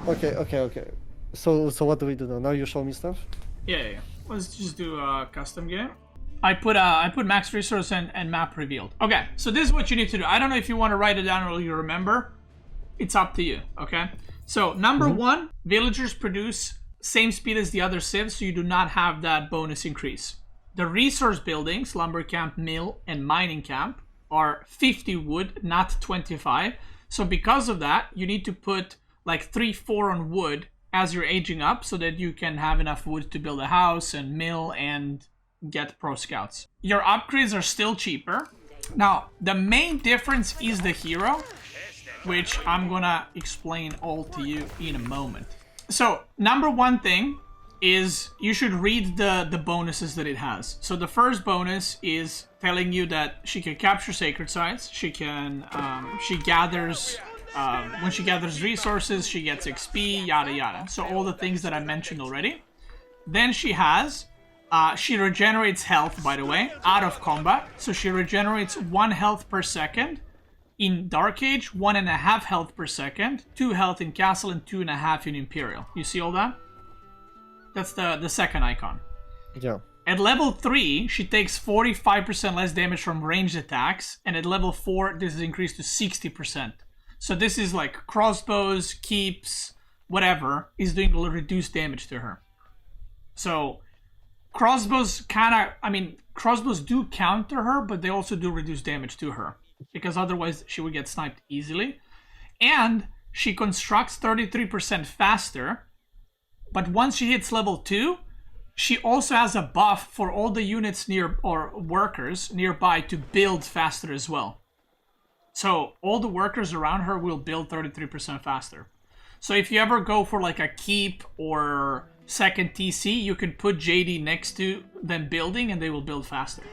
Okay. So what do we do now? Now you show me stuff? Yeah. Let's just do a custom game. I put max resource and map revealed. Okay, so this is what you need to do. I don't know if you want to write it down or you remember. It's up to you, okay? So number one, villagers produce same speed as the other civs, so you do not have that bonus increase. The resource buildings, lumber camp, mill, and mining camp, are 50 wood, not 25. So because of that, you need to put like 3-4 on wood as you're aging up so that you can have enough wood to build a house and mill and get pro scouts. Your upgrades are still cheaper. Now, the main difference is the hero, which I'm gonna explain all to you in a moment. So, number one thing is you should read the bonuses that it has. So the first bonus is telling you that she can capture sacred sites. She can, she gathers, when she gathers resources, she gets XP, yada yada. So all the things that I mentioned already. Then she has, she regenerates health, by the way, out of combat. So she regenerates 1 health per second. In Dark Age, 1.5 health per second, 2 health in Castle, and 2.5 in Imperial. You see all that? That's the second icon. Yeah. At level 3, she takes 45% less damage from ranged attacks, and at level 4, this is increased to 60%. So this is like crossbows, keeps, whatever, is doing reduced damage to her. So crossbows crossbows do counter her, but they also do reduce damage to her, because otherwise she would get sniped easily. And she constructs 33% faster, but once she hits level 2, she also has a buff for all the units near or workers nearby to build faster as well. So all the workers around her will build 33% faster. So if you ever go for like a keep or second TC, you can put JD next to them building and they will build faster.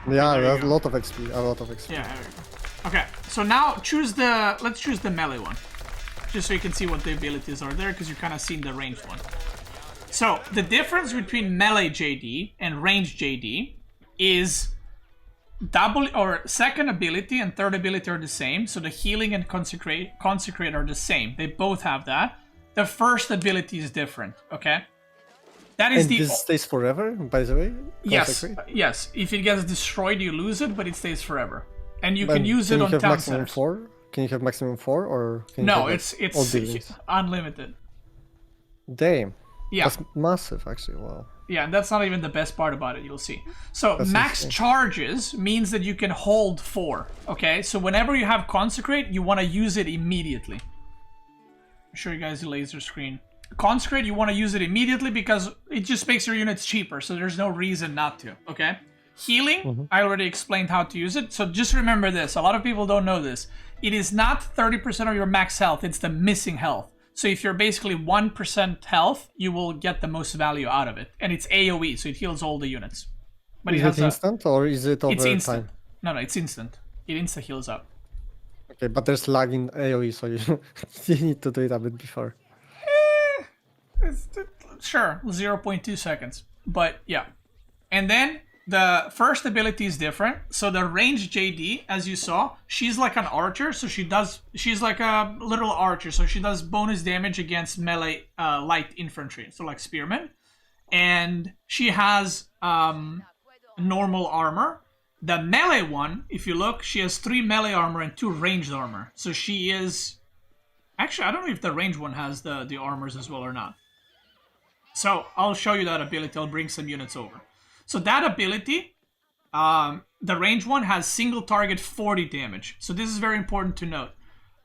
Yeah, there's a lot of XP. Yeah, there we go. Okay, so now let's choose the melee one. Just so you can see what the abilities are there, because you're kind of seeing the ranged one. So, the difference between melee JD and ranged JD is second ability and third ability are the same. So the healing and consecrate are the same. They both have that. The first ability is different, okay? That is and this stays forever, by the way? Yes. If it gets destroyed, you lose it, but it stays forever. And you can use it on town centers. 4? Can you have maximum 4 or can you no, have it's unlimited. Damn. Yeah. That's massive, actually. Wow. Yeah, and that's not even the best part about it, you'll see. So That's max insane. charges means that you can hold 4, okay? So whenever you have consecrate, you want to use it immediately. I'll show you guys the laser screen. Consecrate, you want to use it immediately because it just makes your units cheaper, so there's no reason not to, okay? Healing, I already explained how to use it, so just remember this. A lot of people don't know this. It is not 30% of your max health, it's the missing health. So if you're basically 1% health, you will get the most value out of it. And it's AoE, so it heals all the units. But Is it instant or is it over it's instant. time? No, it's instant. It insta-heals up. Okay, but there's lag in AoE, so you need to do it a bit before. Sure, 0.2 seconds. But yeah. And then the first ability is different. So the ranged JD, as you saw, she's like an archer. So she's like a literal archer. So she does bonus damage against melee light infantry. So like spearmen. And she has normal armor. The melee one, if you look, she has 3 melee armor and 2 ranged armor. So she is... Actually, I don't know if the ranged one has the armors as well or not. So I'll show you that ability. I'll bring some units over. So that ability, the range one has single target 40 damage. So this is very important to note,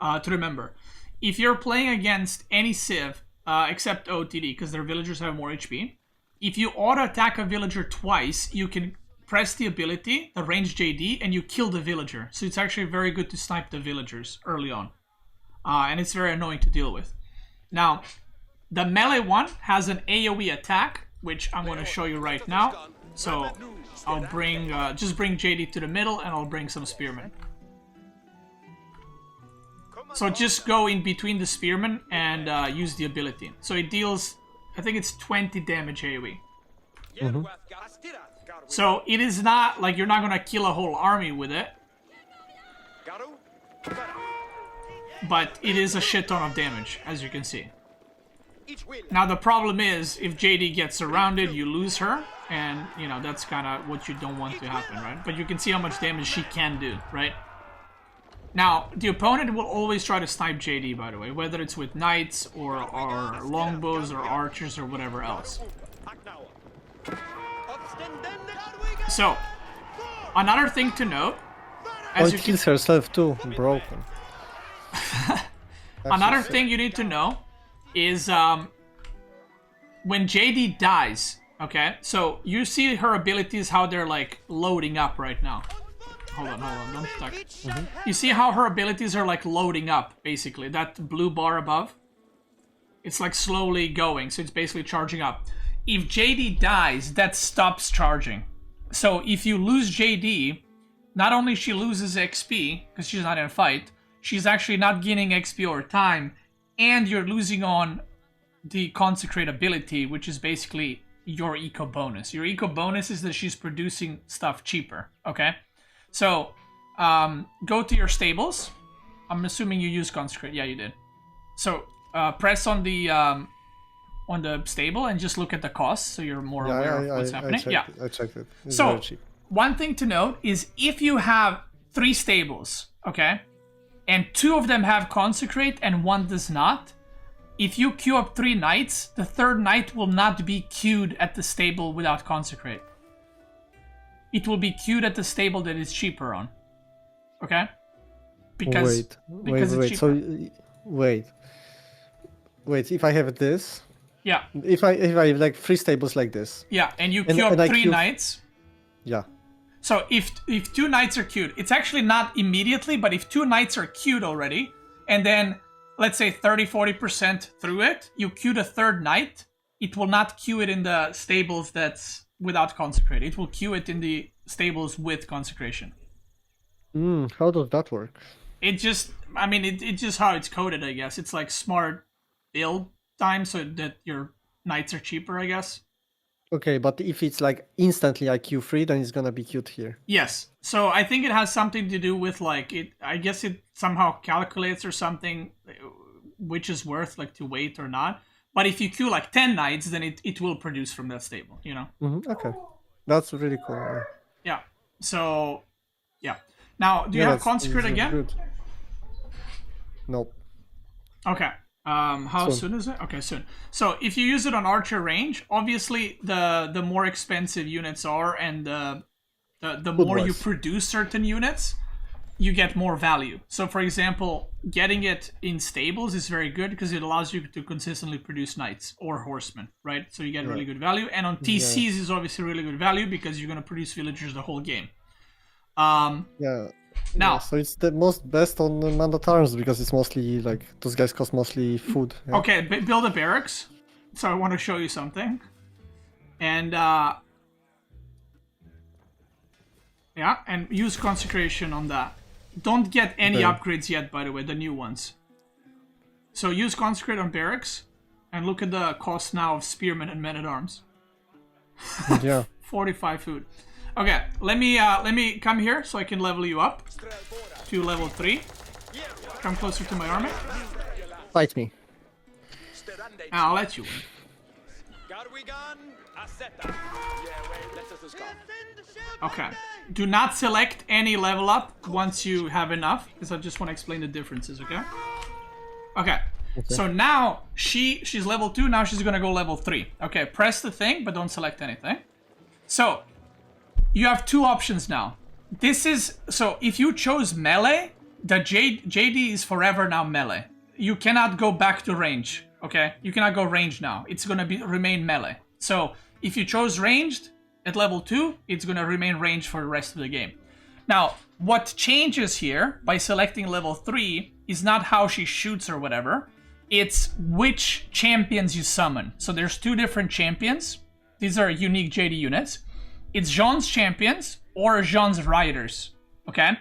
to remember. If you're playing against any civ, except OTD, because their villagers have more HP, if you auto-attack a villager twice, you can press the ability, the range JD, and you kill the villager. So it's actually very good to snipe the villagers early on. And it's very annoying to deal with. Now, the melee one has an AoE attack, which I'm going to show you right now. So I'll bring, just bring JD to the middle and I'll bring some spearmen. So just go in between the spearmen and use the ability. So it deals, I think it's 20 damage AoE. So it is not like you're not going to kill a whole army with it. but it is a shit ton of damage, as you can see. Now the problem is, if JD gets surrounded, you lose her, and you know that's kind of what you don't want to happen, right? But you can see how much damage she can do, right? Now, the opponent will always try to snipe JD, by the way, whether it's with knights or longbows or archers or whatever else. So, another thing to note, as you kills herself too, broken. Another thing you need to know is when JD dies, okay? So you see her abilities, how they're like loading up right now. Hold on, don't stuck. You see how her abilities are like loading up, basically. That blue bar above, it's like slowly going, so it's basically charging up. If JD dies, that stops charging. So if you lose JD, not only she loses XP, because she's not in a fight, she's actually not gaining XP or time, and you're losing on the consecrate ability, which is basically your eco bonus. Your eco bonus is that she's producing stuff cheaper, okay? So, go to your stables. I'm assuming you use consecrate. Yeah, you did. So, press on the stable and just look at the costs, so you're more aware of what's happening. I checked it. It's so, very cheap. One thing to note is if you have 3 stables, okay, and 2 of them have consecrate and 1 does not, if you queue up 3 knights, the 3rd knight will not be queued at the stable without consecrate. It will be queued at the stable that is cheaper on. Okay? Because wait. So wait. If I have this, yeah. If I have like 3 stables like this. Yeah, and you queue up 3 knights. Yeah. So if 2 knights are queued, it's actually not immediately, but if 2 knights are queued already, and then let's say 30-40% through it, you queue the 3rd knight, it will not queue it in the stables that's without consecrate. It will queue it in the stables with consecration. How does that work? It just, I mean, it's just how it's coded, I guess. It's like smart build time so that your knights are cheaper, I guess. Okay, but if it's like instantly I queue 3, then it's gonna be queued here. Yes. So I think it has something to do with like it. I guess it somehow calculates or something which is worth like to wait or not. But if you queue like 10 knights, then it will produce from that stable, you know? Okay. That's really cool. Yeah. So, yeah. Now, do you have consecrate again? Good. Nope. Okay. How soon is it? Okay, soon. So if you use it on archer range, obviously the more expensive units are, and the more you produce certain units, you get more value. So for example, getting it in stables is very good because it allows you to consistently produce knights or horsemen, right? So you get really good value. And on TCs is obviously really good value because you're going to produce villagers the whole game. Now, so it's the most best on the mandatarms because it's mostly like those guys cost mostly food. Yeah. Okay, build a barracks. So I want to show you something, and and use consecration on that. Don't get any upgrades yet, by the way, the new ones. So use consecrate on barracks, and look at the cost now of spearmen and men at arms. Yeah. 45 food. Okay, let me come here so I can level you up to level 3. Come closer to my army. Fight me. I'll let you win. Okay. Do not select any level up once you have enough, because I just want to explain the differences, okay? Okay. So now she's level 2, now she's gonna go level 3. Okay, press the thing, but don't select anything. So you have 2 options now. So if you chose melee, the JD is forever now melee. You cannot go back to range, okay? You cannot go range now. It's gonna remain melee. So if you chose ranged at level 2, it's gonna remain ranged for the rest of the game. Now, what changes here by selecting level 3 is not how she shoots or whatever. It's which champions you summon. So there's 2 different champions. These are unique JD units. It's Jeanne's champions or Jeanne's riders, okay?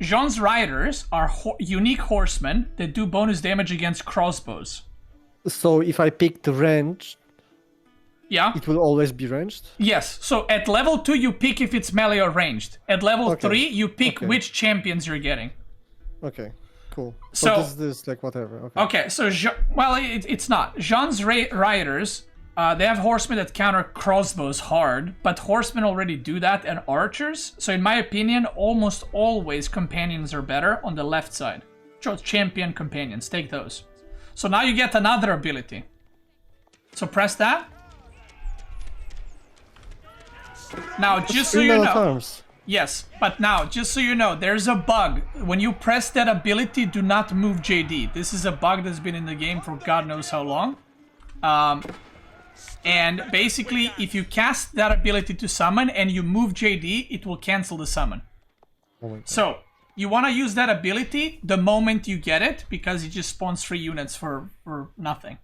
Jeanne's riders are unique horsemen that do bonus damage against crossbows. So if I pick the range, it will always be ranged? Yes. So at level 2, you pick if it's melee or ranged. At level 3, you pick which champions you're getting. Okay. Cool. So this is like whatever. Okay. Okay, so well, it's not. Jeanne's rioters, they have horsemen that counter crossbows hard, but horsemen already do that, and archers. So in my opinion, almost always companions are better on the left side. So champion companions, take those. So now you get another ability. So press that. Now, just so you know. Yes, but now, just so you know, there's a bug. When you press that ability, do not move JD. This is a bug that's been in the game for God knows how long. And basically, if you cast that ability to summon and you move JD, it will cancel the summon. Oh so, you want to use that ability the moment you get it, because it just spawns 3 units for nothing.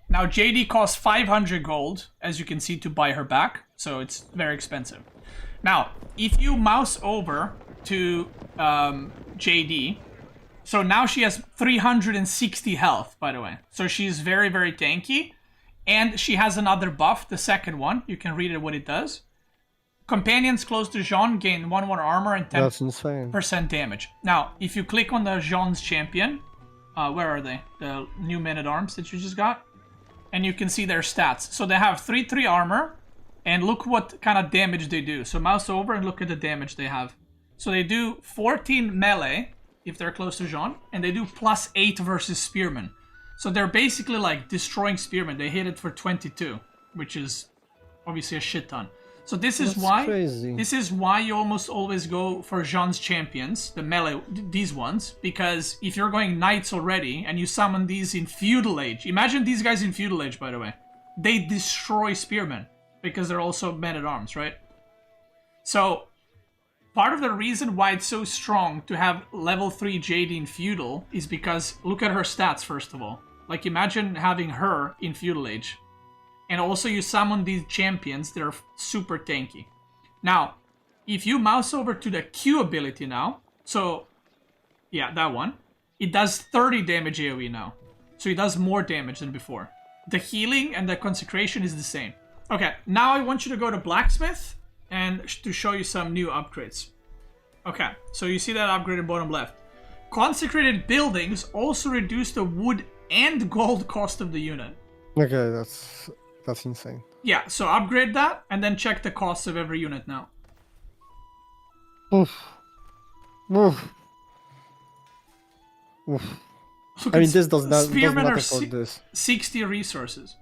Now, JD costs 500 gold, as you can see, to buy her back. So, it's very expensive. Now, if you mouse over to JD, so now she has 360 health, by the way. So she's very, very tanky. And she has another buff, the second one. You can read it what it does. Companions close to Jeanne gain 1 more armor and 10% damage. Now, if you click on the Jeanne's champion, where are they? The new men-at-arms that you just got. And you can see their stats. So they have 3/3 armor. And look what kind of damage they do. So mouse over and look at the damage they have. So they do 14 melee if they're close to Jeanne. And they do +8 versus spearmen. So they're basically like destroying spearmen. They hit it for 22, which is obviously a shit ton. So this is why you almost always go for Jeanne's champions, the melee, these ones. Because if you're going knights already and you summon these in feudal age. Imagine these guys in feudal age, by the way. They destroy spearmen. Because they're also men-at-arms, right? So, part of the reason why it's so strong to have level 3 JD in Feudal is because, look at her stats first of all. Like, imagine having her in Feudal Age. And also you summon these champions that are super tanky. Now, if you mouse over to the Q ability now, so, yeah, that one. It does 30 damage AoE now. So it does more damage than before. The healing and the consecration is the same. Okay, now I want you to go to Blacksmith and to show you some new upgrades. Okay, so you see that upgrade in bottom left. Consecrated buildings also reduce the wood and gold cost of the unit. Okay, that's insane. Yeah, so upgrade that and then check the cost of every unit now. Oof. Oof. Oof. I mean, this does not matter for this. 60 resources.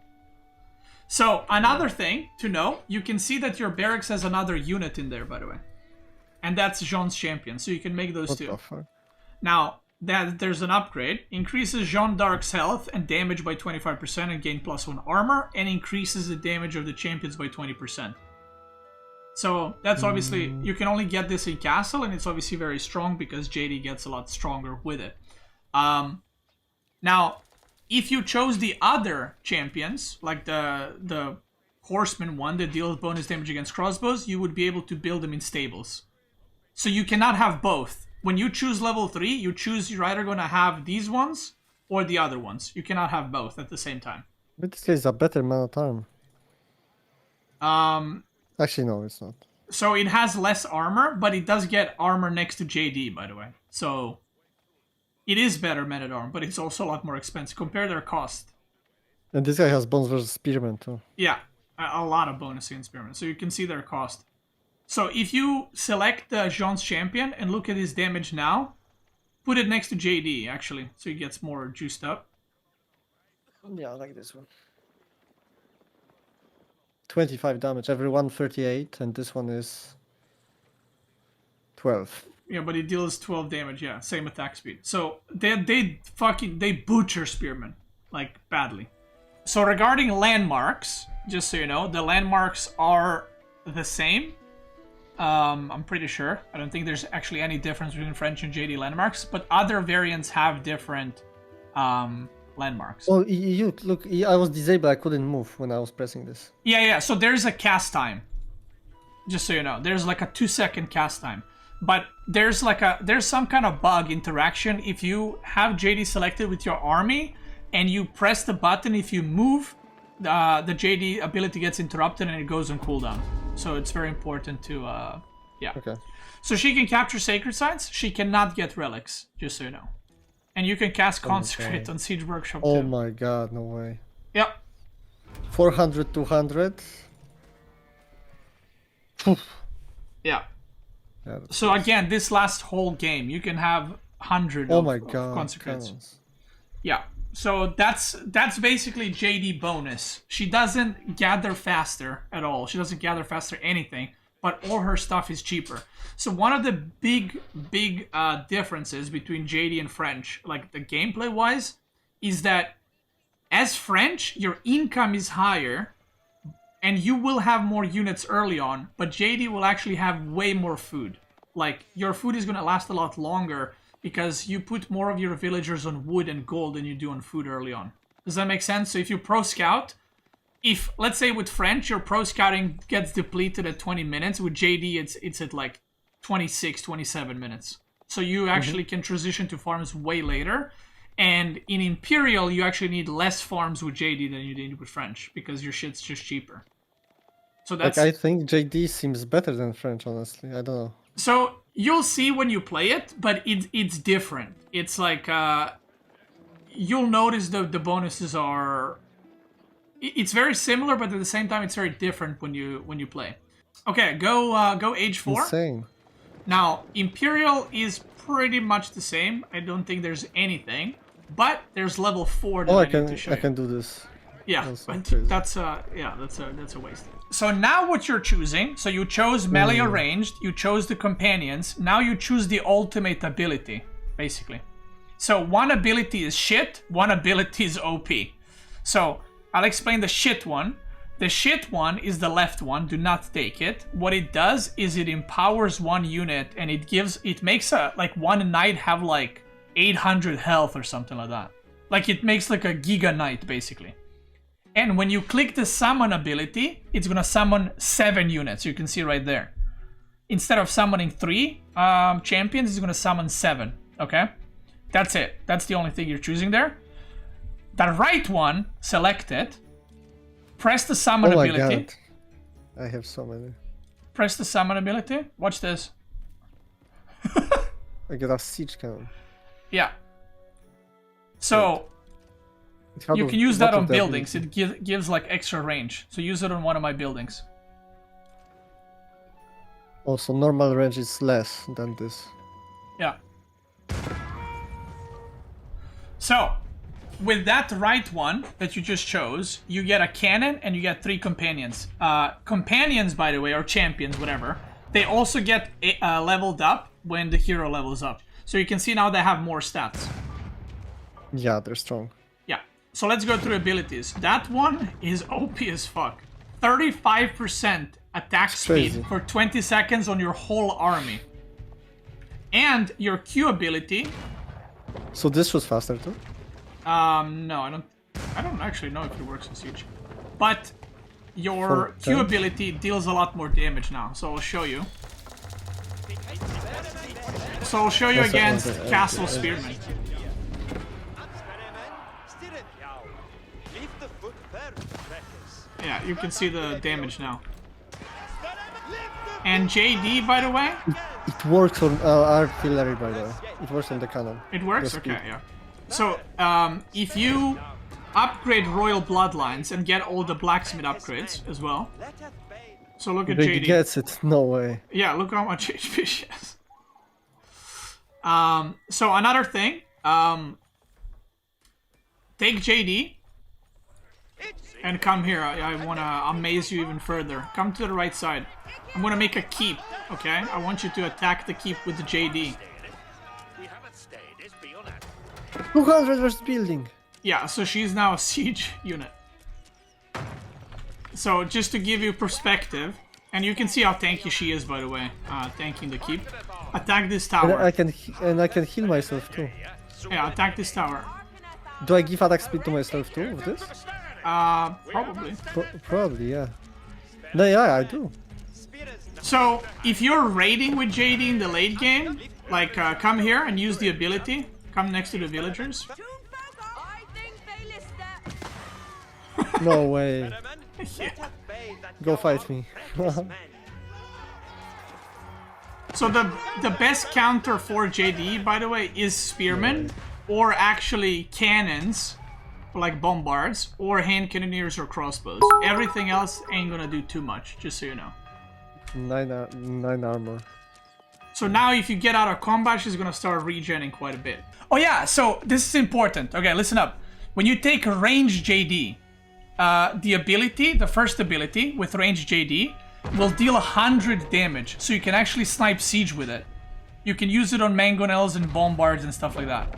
So, another thing to know, you can see that your barracks has another unit in there, by the way. And that's Jeanne's champion, so you can make those two. What the fuck? Now, there's an upgrade. Increases Jeanne d'Arc's health and damage by 25% and gain +1 armor, and increases the damage of the champions by 20%. So, that's obviously, you can only get this in Castle, and it's obviously very strong because JD gets a lot stronger with it. Now, if you chose the other champions, like the horseman one that deals bonus damage against crossbows, you would be able to build them in stables. So you cannot have both. When you choose level 3, you choose you're either going to have these ones or the other ones. You cannot have both at the same time. But this is a better man-at-arm. Actually, no, it's not. So it has less armor, but it does get armor next to JD, by the way. So it is better men-at-arm, but it's also a lot more expensive. Compare their cost. And this guy has bones versus spearmen too. Yeah, a lot of bonus in spearmen. So you can see their cost. So if you select Jeanne's champion and look at his damage now, put it next to JD, actually, so he gets more juiced up. Yeah, I like this one. 25 damage, every one 38, and this one is 12. Yeah, but it deals 12 damage, yeah, same attack speed. So they butcher spearmen, like, badly. So regarding landmarks, just so you know, the landmarks are the same. I'm pretty sure. I don't think there's actually any difference between French and JD landmarks, but other variants have different landmarks. Oh, you look, I was disabled, I couldn't move when I was pressing this. Yeah, so there's a cast time. Just so you know, there's like a 2-second cast time. But there's some kind of bug interaction. If you have JD selected with your army and you press the button, if you move, the JD ability gets interrupted and it goes on cooldown. So it's very important to, yeah. Okay. So she can capture sacred sites. She cannot get relics, just so you know. And you can cast consecrate on Siege Workshop Oh too. my god, no way. Yep. 400, 200. Poof. Yeah. Yeah, that's So again, this last whole game, you can have 100 oh of, my of god. consecrates. Cannons. Yeah. So that's basically JD bonus. She doesn't gather faster at all. She doesn't gather faster anything, but all her stuff is cheaper. So one of the big differences between JD and French, like the gameplay wise, is that as French, your income is higher and you will have more units early on, but JD will actually have way more food. Like, your food is going to last a lot longer because you put more of your villagers on wood and gold than you do on food early on. Does that make sense? So if you pro scout, if, let's say with French, your pro scouting gets depleted at 20 minutes, with JD it's at like 26, 27 minutes. So you actually can transition to farms way later. And in Imperial, you actually need less farms with JD than you need with French because your shit's just cheaper. So that's... Like, I think JD seems better than French, honestly. I don't know. So you'll see when you play it, but it's different. It's like you'll notice the bonuses are. It's very similar, but at the same time, it's very different when you play. Okay, go age 4. Insane. Now Imperial is pretty much the same. I don't think there's anything, but there's level 4 that Oh, I need to show I you. can do this. Yeah, That's but crazy. that's a waste. So now what you're choosing, so you chose melee or ranged, you chose the companions, now you choose the ultimate ability, basically. So one ability is shit, one ability is OP. So I'll explain the shit one. The shit one is the left one, do not take it. What it does is it empowers one unit and it makes like one knight have like 800 health or something like that. Like it makes like a giga knight basically. And when you click the summon ability, it's gonna summon 7 units. You can see right there. Instead of summoning 3 champions, it's gonna summon 7. Okay, that's it. That's the only thing you're choosing there. The right one, select it. Press the summon ability. God. I have so many. Press the summon ability. Watch this. I get a siege cannon. Yeah. So you can use that on buildings. It gives like extra range. So use it on one of my buildings. Also, normal range is less than this. Yeah. So, with that right one that you just chose, you get a cannon and you get 3 companions. Companions, by the way, or champions, whatever, they also get leveled up when the hero levels up. So you can see now they have more stats. Yeah, they're strong. Yeah. So let's go through abilities. That one is OP as fuck. 35% attack speed crazy. for 20 seconds on your whole army. And your Q ability... So this was faster too? No, I don't actually know if it works in Siege. But your Q ability deals a lot more damage now, so I'll show you. So I'll show you against Castle Spearmen. Yeah, you can see the damage now. And JD, by the way? It works on artillery, by the way. It works on the cannon. It works? The Okay, speed. yeah. So, if you upgrade Royal Bloodlines and get all the blacksmith upgrades as well. So look at He JD. gets it, no way. Yeah, look how much HP she has. So another thing, take JD and come here. I want to amaze you even further. Come to the right side. I'm going to make a keep, okay? I want you to attack the keep with the JD. 200 versus building. Yeah, so she's now a siege unit. So just to give you perspective, and you can see how tanky she is, by the way, tanking the keep. Attack this tower. And I can heal myself too. Yeah, attack this tower. Do I give attack speed to myself too with this? Probably. Probably, yeah. No, yeah, I do. So if you're raiding with JD in the late game, like come here and use the ability. Come next to the villagers. No way. Yeah. Go fight me. So the best counter for JD, by the way, is Spearman. or actually cannons, like bombards, or hand cannoneers or crossbows. Everything else ain't gonna do too much, just so you know. 9 armor. So now if you get out of combat, she's gonna start regenning quite a bit. Oh yeah, so this is important. Okay, listen up. When you take range JD, the first ability with range JD will deal 100 damage, so you can actually snipe siege with it. You can use it on mangonels and bombards and stuff like that.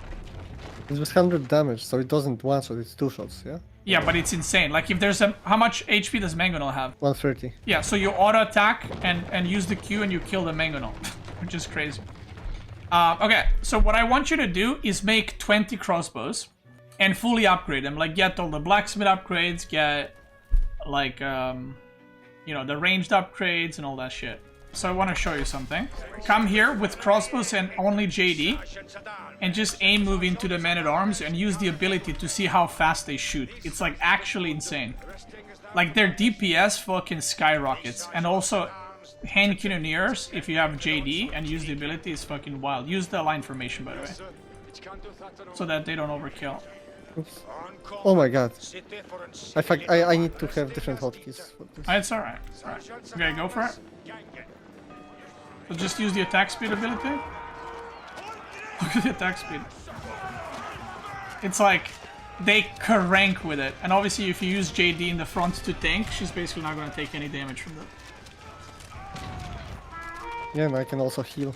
It was 100 damage, so it doesn't one shot, it's 2 shots, yeah? Yeah, but it's insane. Like if there's a... How much HP does mangonel have? 130. Yeah, so you auto attack and use the Q and you kill the mangonel, which is crazy. Okay, so what I want you to do is make 20 crossbows and fully upgrade them. Like get all the blacksmith upgrades, get like, you know, the ranged upgrades and all that shit. So I want to show you something. Come here with crossbows and only JD, and just aim move into the men-at-arms and use the ability to see how fast they shoot. It's like actually insane. Like their DPS fucking skyrockets, and also hand cannoneers, if you have JD and use the ability, is fucking wild. Use the line formation, by the way, so that they don't overkill. Oops. Oh my god. I need to have different hotkeys for this. It's alright. Okay, go for it. So just use the attack speed ability. Look at the attack speed. It's like they crank with it, and obviously if you use JD in the front to tank, she's basically not going to take any damage from that. Yeah, and I can also heal.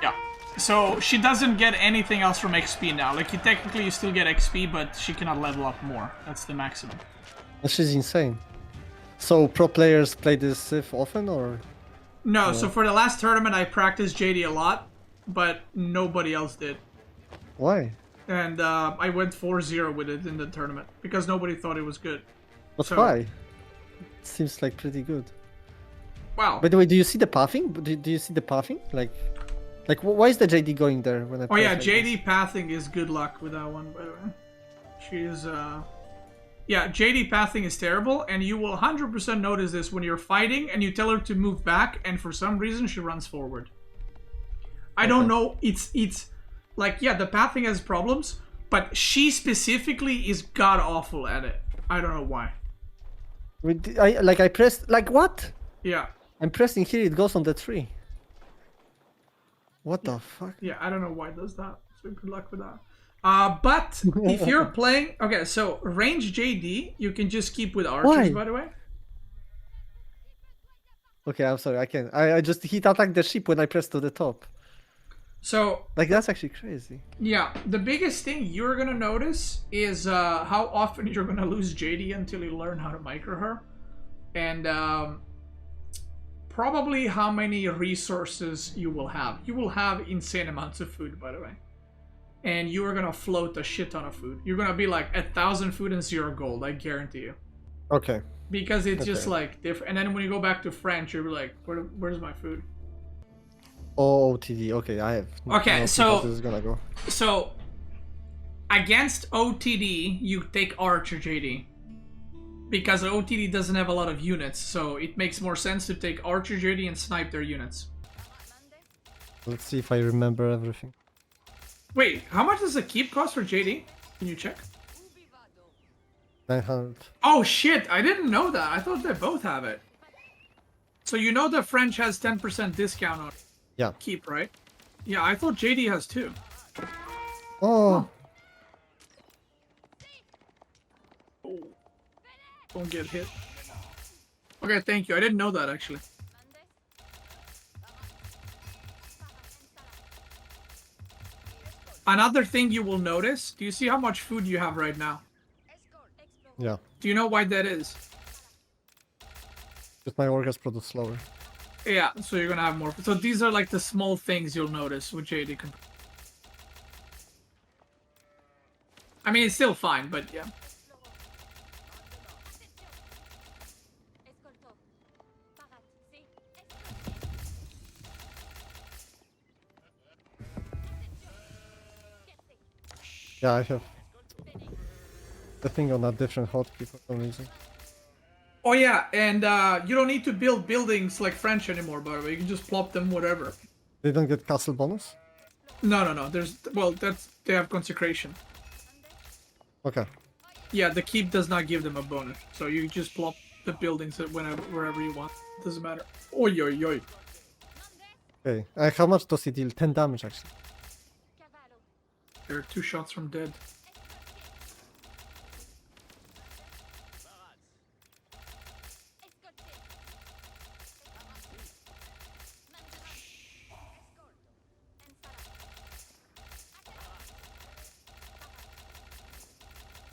Yeah. So she doesn't get anything else from XP now. Like you still get XP, but she cannot level up more. That's the maximum. But she's insane. So pro players play this Sif often, or? No, so for the last tournament I practiced JD a lot, but nobody else did. Why? And I went 4-0 with it in the tournament, because nobody thought it was good. But why? It seems like pretty good. Wow. By the way, do you see the pathing? Do you see the pathing? Like why is the JD going there when I? Oh yeah, JD pathing is good luck with that one, by the way. She's yeah, JD pathing is terrible, and you will 100% notice this when you're fighting and you tell her to move back, and for some reason she runs forward. I don't know. It's like, yeah, the pathing has problems, but she specifically is god awful at it. I don't know why. I pressed like what? Yeah. I'm pressing here. It goes on the tree. What the fuck? Yeah, I don't know why it does that. So good luck with that. But if you're playing... Okay, so range JD, you can just keep with archers, by the way. Okay, I'm sorry, I can't. I just hit attack the ship when I press to the top. So... Like, that's actually crazy. Yeah, the biggest thing you're gonna notice is how often you're gonna lose JD until you learn how to micro her. And probably how many resources you will have. You will have insane amounts of food, by the way. And you are gonna float a shit ton of food. You're gonna be like 1,000 food and 0 gold, I guarantee you. Okay. Because it's just like different. And then when you go back to French, you're like, where's my food? Oh, OTD. Okay, I have. Okay, so this is gonna go. So against OTD, you take Archer JD. Because OTD doesn't have a lot of units, so it makes more sense to take Archer JD and snipe their units. Let's see if I remember everything. Wait, how much does a keep cost for JD? Can you check? 900. Oh shit, I didn't know that. I thought they both have it. So you know the French has 10% discount on keep, right? Yeah, I thought JD has too. Oh. Oh. Don't get hit. Okay, thank you. I didn't know that actually. Another thing you will notice, do you see how much food you have right now? Yeah. Do you know why that is? Just my workers produce slower. Yeah, so you're gonna have more. So these are like the small things you'll notice with JD. I mean, it's still fine, but yeah. Yeah, I have the thing on a different hotkey for some reason. Oh yeah, and you don't need to build buildings like French anymore, by the way. You can just plop them whatever. They don't get castle bonus? No. There's well, they have consecration. Okay. Yeah, the keep does not give them a bonus, so you just plop the buildings wherever you want. Doesn't matter. Oi, oi, oi. Okay. How much does he deal? 10 damage actually. They're 2 shots from dead.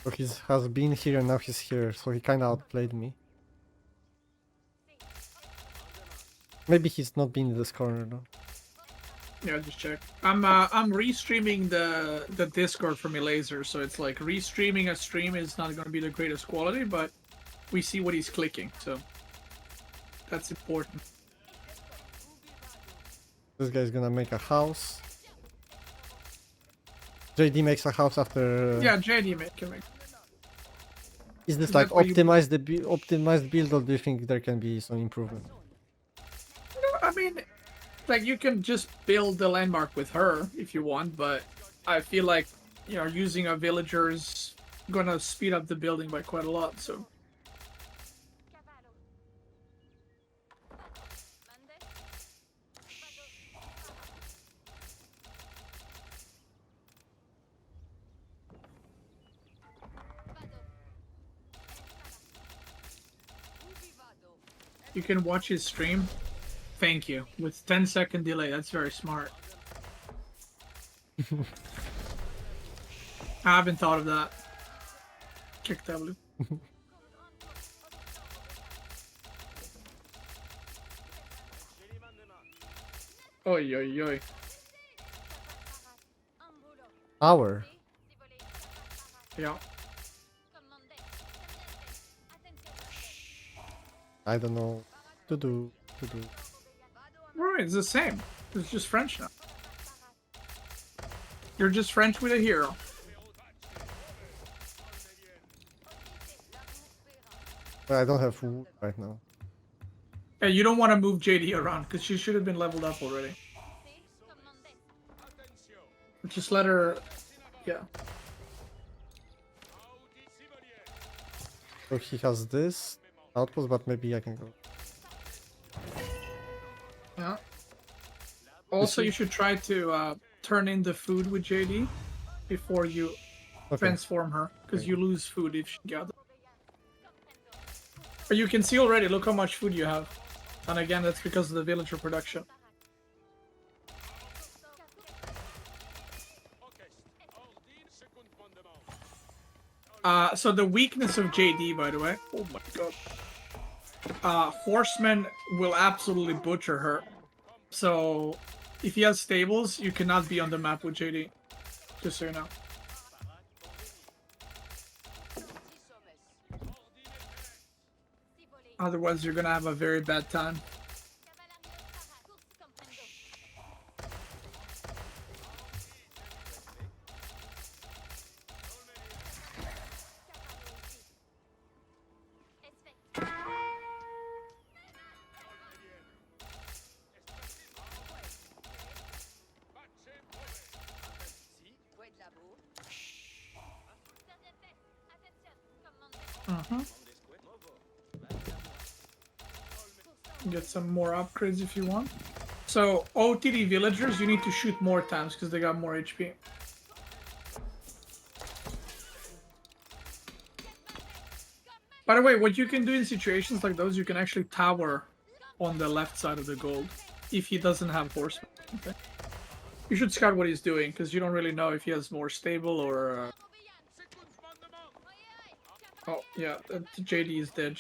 So he has been here and now he's here, so he kinda outplayed me. Maybe he's not been in this corner though. Yeah, just check. I'm restreaming the Discord from Elazer, so it's like restreaming a stream is not gonna be the greatest quality, but we see what he's clicking, so that's important. This guy's gonna make a house. JD makes a house after. Yeah, JD can make. Is this Is like that what you- optimized build, or do you think there can be some improvement? I mean, like you can just build the landmark with her if you want, but I feel like using a villager is gonna speed up the building by quite a lot. So you can watch his stream. Thank you. With 10-second delay, that's very smart. I haven't thought of that. Kick W. Oi, oi, oi. Hour. Yeah. I don't know. To do. Right, it's the same. It's just French now. You're just French with a hero. But I don't have food right now. Hey, you don't want to move JD around because she should have been leveled up already. Just let her. Yeah. So he has this outpost, but maybe I can go. Yeah. Also, you should try to turn in the food with JD before you transform her, because you lose food if she gathers. But you can see already, look how much food you have. And again, that's because of the villager production. So the weakness of JD, by the way, oh my god. Horsemen will absolutely butcher her. So if he has stables, you cannot be on the map with JD. Just so you know. Otherwise, you're gonna have a very bad time. Get some more upgrades if you want. So OTD villagers, you need to shoot more times because they got more HP. By the way, what you can do in situations like those, you can actually tower on the left side of the gold if he doesn't have horsemen. Okay. You should scout what he's doing because you don't really know if he has more stable or. Oh yeah, JD is dead.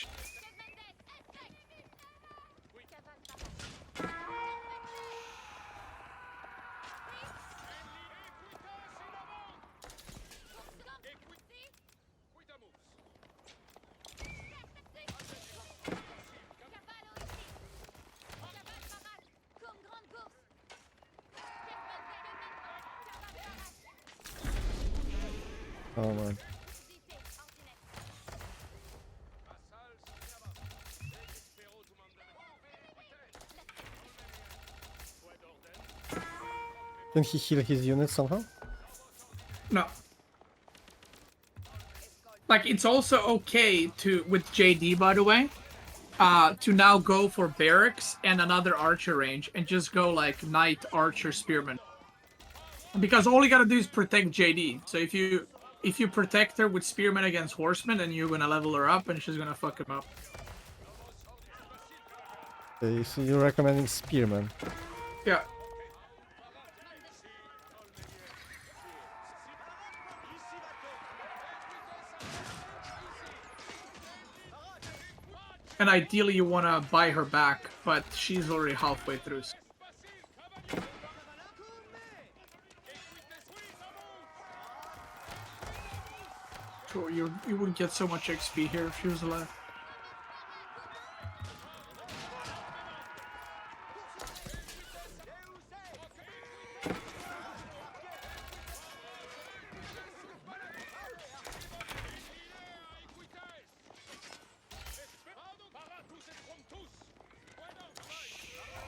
Oh man. Can he heal his unit somehow? No. Like, it's also okay to, with JD, by the way, to now go for barracks and another archer range and just go like knight, archer, spearman. Because all you gotta do is protect JD. So if you protect her with spearman against horsemen, then you're gonna level her up and she's gonna fuck him up. Okay, so you're recommending spearman. Yeah. And ideally you want to buy her back, but she's already halfway through. Sure, you wouldn't get so much XP here if she was alive.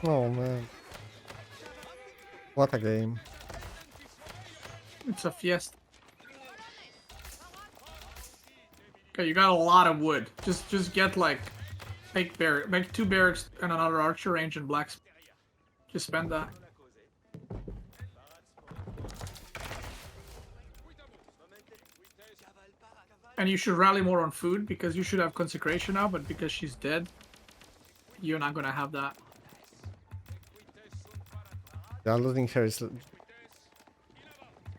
Oh man. What a game. It's a fiesta. Okay, you got a lot of wood. Just get like make 2 barracks and another archer range and blacksmith. Just spend that. And you should rally more on food because you should have consecration now, but because she's dead, you're not gonna have that. Yeah, losing her is...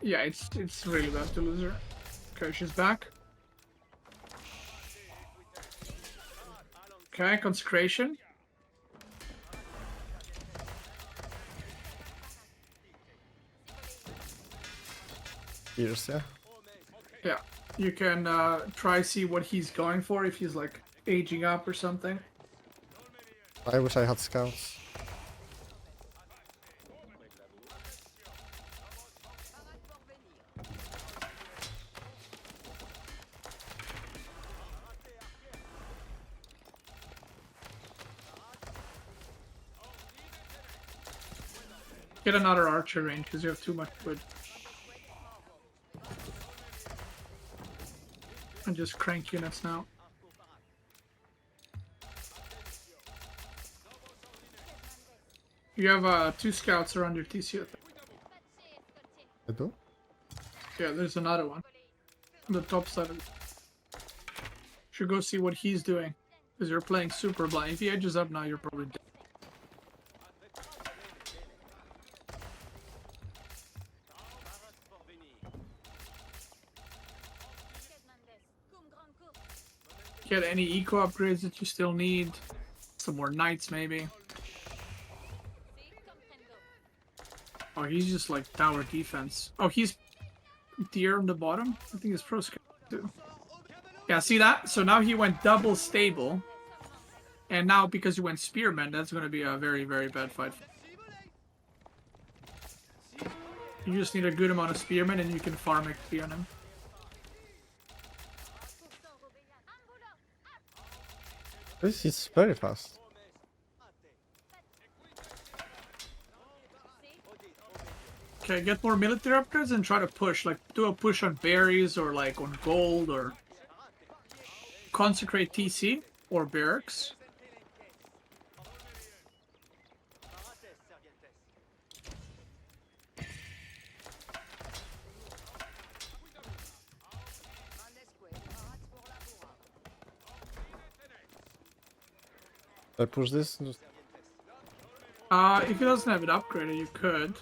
Yeah, it's really bad to lose her. Okay, she's back. Okay, consecration. Years, yeah. Yeah, you can try see what he's going for, if he's like aging up or something. I wish I had scouts. Get another archer range because you have too much wood. And just crank units now. You have 2 scouts around your TC. I do? Yeah, there's another one on the top side of it. Should go see what he's doing because you're playing super blind. If he edges up now, you're probably dead. Get any eco upgrades that you still need. Some more knights, maybe. Oh, he's just like tower defense. Oh, he's deer on the bottom? I think it's pro scout too. Yeah, see that? So now he went double stable. And now because he went spearman, that's going to be a very, very bad fight. You just need a good amount of spearmen and you can farm XP on him. This is very fast. Okay, get more military upgrades and try to push. Like, do a push on berries or like on gold or consecrate TC or barracks. I push this? Just... If he doesn't have it upgraded, you could.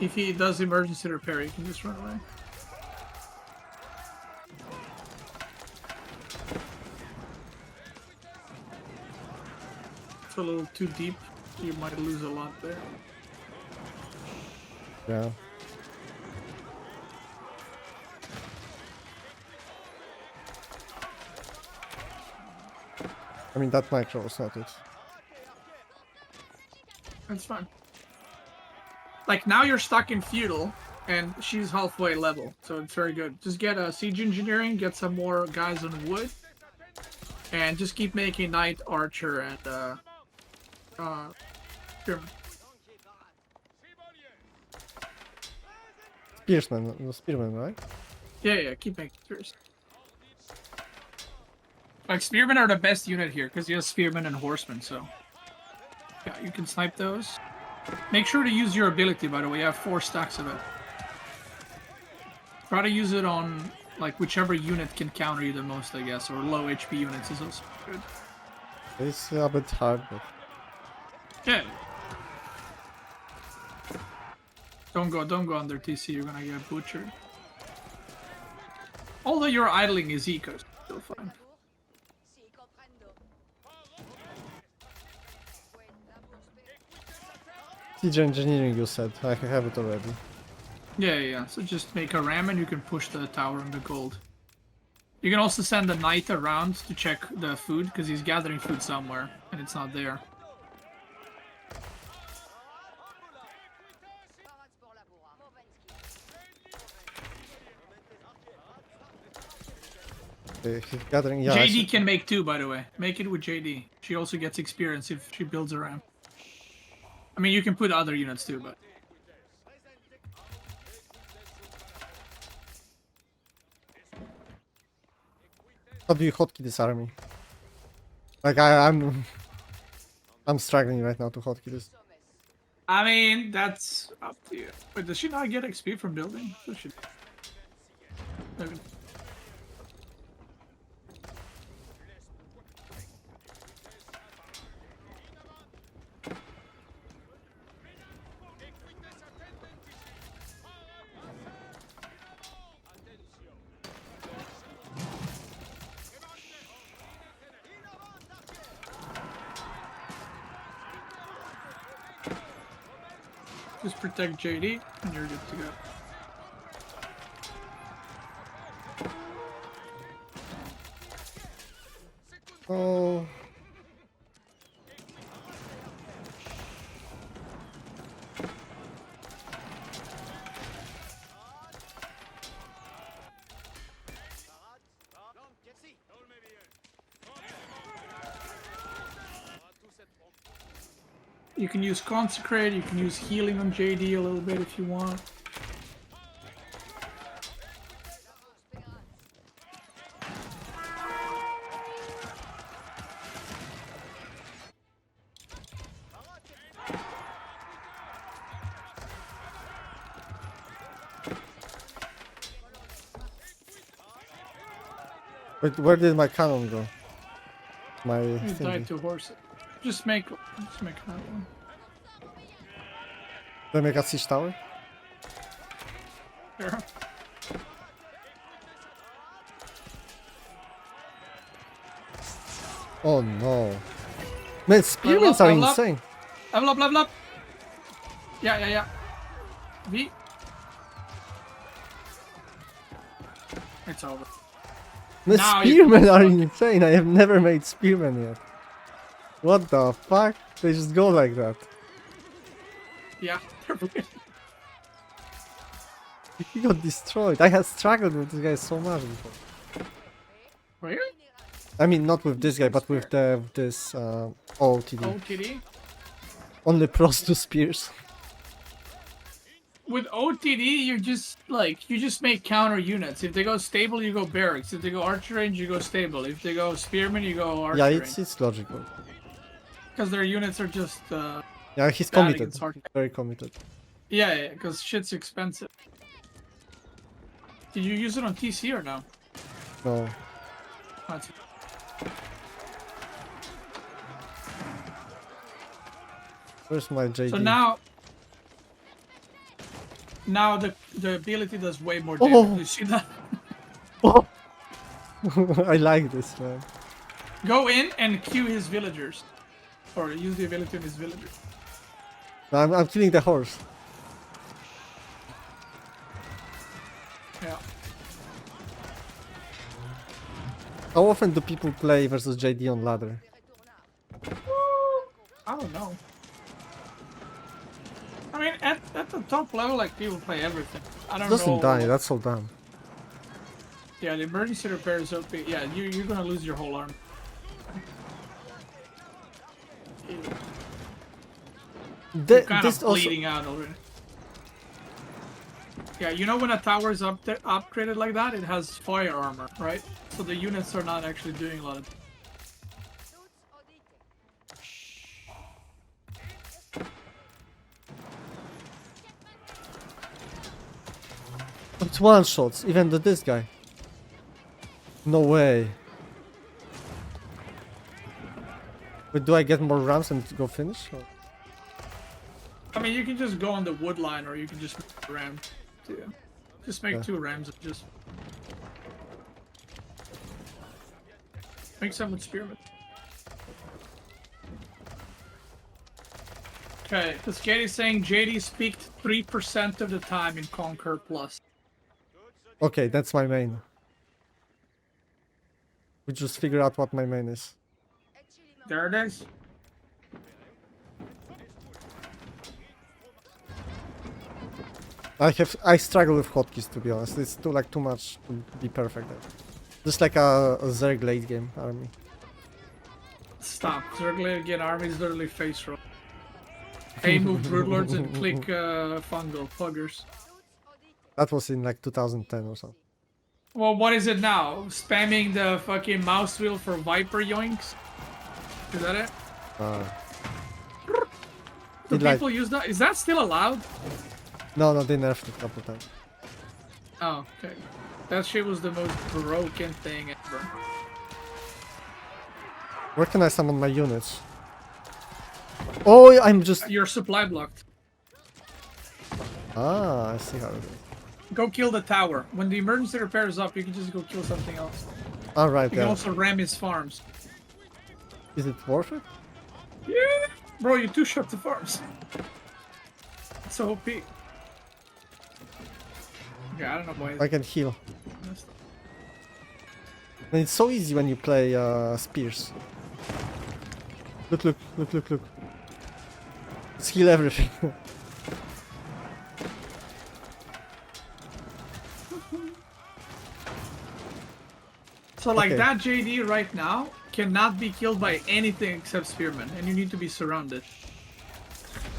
If he does emergency repair, you can just run away. It's a little too deep. You might lose a lot there. Yeah. I mean, that micro was not it. That's fine. Like, now you're stuck in feudal, and she's halfway level, so it's very good. Just get a siege engineering, get some more guys on wood, and just keep making knight, archer, and spearman. Spearman, right? Yeah, keep making spears. Like, spearmen are the best unit here, because you have spearmen and horsemen, so... Yeah, you can snipe those. Make sure to use your ability, by the way. You have 4 stacks of it. Try to use it on, like, whichever unit can counter you the most, I guess, or low HP units is also good. It's a bit hard, but... Yeah. Don't go under TC, you're gonna get butchered. Although your idling is eco, still fine. Siege engineering, you said. I have it already. Yeah. So just make a ram and you can push the tower on the gold. You can also send a knight around to check the food, because he's gathering food somewhere, and it's not there. He's gathering, yeah. JD can make 2, by the way. Make it with JD. She also gets experience if she builds a ram. I mean, you can put other units too, but... How do you hotkey this army? Like, I'm struggling right now to hotkey this. I mean, that's up to you. Wait, does she not get XP from building? So she... Maybe. Just protect JD, and you're good to go. Oh. You can use consecrate, you can use healing on JD a little bit if you want. Wait, where did my cannon go? My You thingy. died to horse. Just make another one. Do I make a siege tower? There. Oh no. Man, spearmen are level up. insane. Level up! Yeah. V. It's over. The Now you spearmen can are fuck. insane. I have never made spearmen yet. What the fuck? They just go like that. Yeah, they're weird. He got destroyed. I had struggled with this guy so much before. Really? I mean, not with this guy, but with this OTD. OTD? Only pros to spears. With OTD, you just make counter units. If they go stable, you go barracks. If they go archer range, you go stable. If they go spearman, you go archer Yeah, range. it's logical. Because their units are just Yeah, he's bad committed. against hard. Very committed. Yeah, because shit's expensive. Did you use it on TC or no? No. That's... Where's my JD? So now the ability does way more Oh. damage. You see that? Oh! I like this, man. Go in and queue his villagers. Or use the ability on his villagers. I'm killing the horse. Yeah. How often do people play versus JD on ladder? I don't know. I I mean, at the top level, like, people play everything. I don't Doesn't know. die, that's so dumb. Yeah, the emergency repair is OP. Yeah, you're gonna lose your whole arm. You're kind of bleeding out already. Yeah, you know when a tower is upgraded like that, it has fire armor, right? So the units are not actually doing a lot of... It's one shots, even this guy. No way. But do I get more rams and go finish? Or? I mean, you can just go on the wood line, or you can just make a ram. Yeah. Just make 2 rams and just... Make some with spearmen. Okay, Cascade is saying JD speaked 3% of the time in Conquer Plus. Okay, that's my main. We just figure out what my main is. There it is. I struggle with hotkeys, to be honest. It's too much to be perfect at. Just like a Zerg late game army. Stop. Zerg late game army is literally face roll. A move Broodlords and click fungal puggers. That was in like 2010 or something. Well, what is it now? Spamming the fucking mouse wheel for Viper yoinks? Is that it? Do people use that? Is that still allowed? No, they nerfed it a couple times. Oh, okay. That shit was the most broken thing ever. Where can I summon my units? Oh, I'm just... You're supply blocked. Ah, I see how it is. Go kill the tower. When the emergency repair is up, you can just go kill something else. Alright, You can also ram his farms. Is it worth it? Yeah! Bro, you 2-shot the farms. It's so OP. Yeah, I don't know why. I can heal. And it's so easy when you play spears. Look. Just heal everything. So like that JD right now cannot be killed by anything except spearmen, and you need to be surrounded.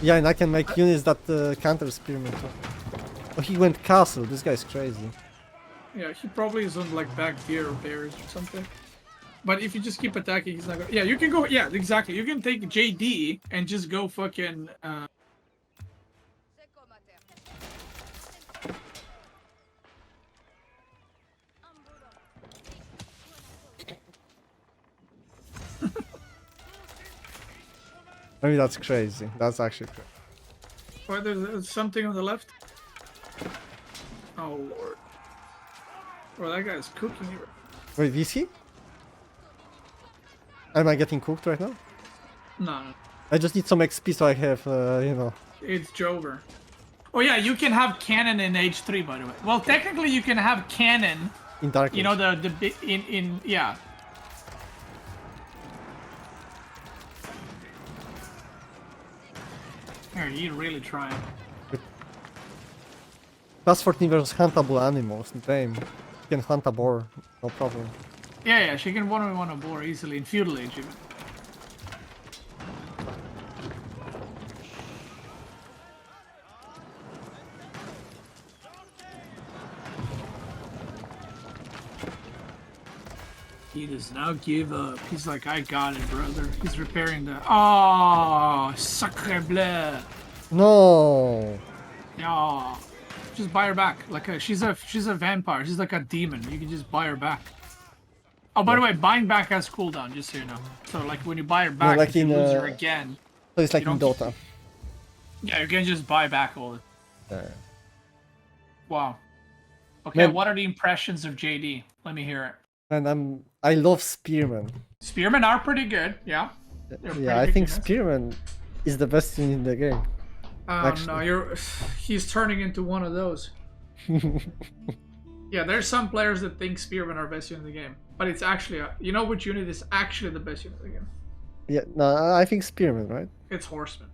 Yeah, and I can make units that counter spearmen. Oh, he went castle. This guy's crazy. Yeah, he probably is on like back tier or bears or something. But if you just keep attacking, he's not gonna... Yeah, you can go... Yeah, exactly. You can take JD and just go fucking... I mean, that's crazy. That's actually crazy. Why, there's something on the left? Oh, Lord. Well, that guy's cooking here. Wait, is he? Am I getting cooked right now? No. I just need some XP so I have, you know... It's Jover. Oh yeah, you can have cannon in H3, by the way. Well, technically you can have cannon... In Dark Age. You know, yeah. Here, you're really trying. Plus 14 versus huntable animals. Damn. You can hunt a boar. No problem. Yeah, she can 1v1 a boar easily in Feudal Age even. He does not give up. He's like, I got it, brother. He's repairing the... Oh, sacre bleu. No. Yeah. Just buy her back. Like she's a vampire. She's like a demon. You can just buy her back. Oh, by the way, buying back has cooldown, just so you know. So like when you buy her back, like you lose her again. So it's like in Dota. Yeah, you can just buy back all it. Yeah. Wow. Okay, Man. what are the impressions of JD? Let me hear it. And I love spearmen. Spearmen are pretty good, yeah. Yeah, I think spearmen is the best thing in the game. No, he's turning into one of those. Yeah, there's some players that think spearmen are best unit in the game, but it's actually you know which unit is actually the best unit in the game? Yeah, no, I think spearmen, right? It's horsemen.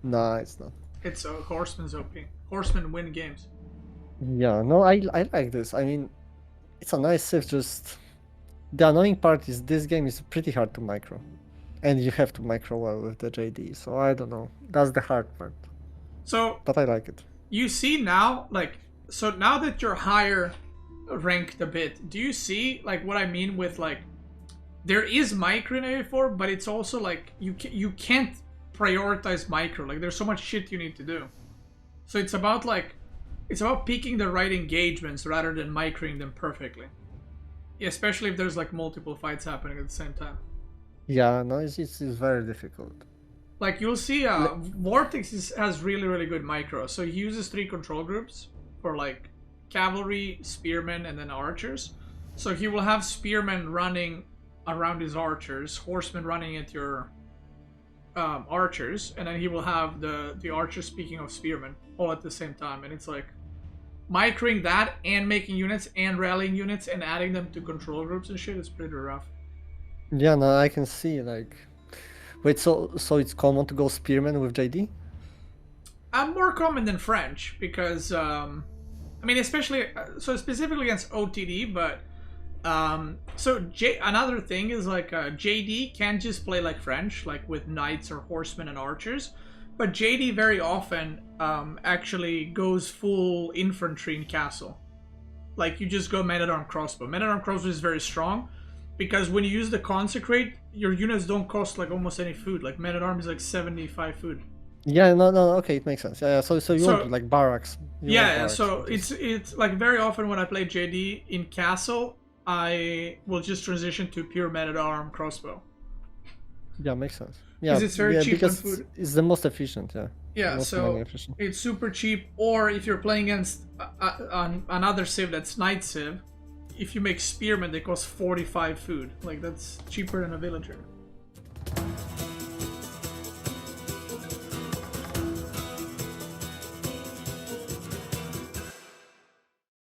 No, it's not. It's Horseman's OP. Horsemen win games. Yeah, no, I like this. I mean, it's a nice civ, just the annoying part is this game is pretty hard to micro. And you have to micro well with the JD, so I don't know. That's the hard part. So But I like it. you see now, like, so now that you're higher ranked a bit, do you see like what I mean with like, there is micro in AV4, but it's also like you can't prioritize micro. Like there's so much shit you need to do. So it's about like, it's about picking the right engagements rather than microing them perfectly. Especially if there's like multiple fights happening at the same time. Yeah, no, it's very difficult. Like you'll see, Vortex has really good micro. So he uses 3 control groups for like cavalry, spearmen, and then archers. So he will have spearmen running around his archers, horsemen running at your archers, and then he will have the archers, speaking of spearmen, all at the same time. And it's like microing that and making units and rallying units and adding them to control groups and shit is pretty rough. Yeah, no, I can see, like... Wait, so it's common to go spearman with JD? More common than French, because, I mean, especially, so specifically against OTD, but, another thing is, like, JD can't just play like French, like with knights or horsemen and archers, but JD very often, actually goes full infantry in castle. Like, you just go men-at-arm crossbow. Men-at-arm crossbow is very strong, because when you use the consecrate, your units don't cost like almost any food. Like men-at-arm is like 75 food. Yeah, no, okay, it makes sense. Yeah, so you want like barracks. So it's like very often when I play JD in castle, I will just transition to pure men-at-arm crossbow. Yeah, makes sense. Yeah, it's very cheap because on food. It's the most efficient. Yeah. Yeah, so it's super cheap. Or if you're playing against another civ that's night civ, if you make spearmen, they cost 45 food. Like that's cheaper than a villager.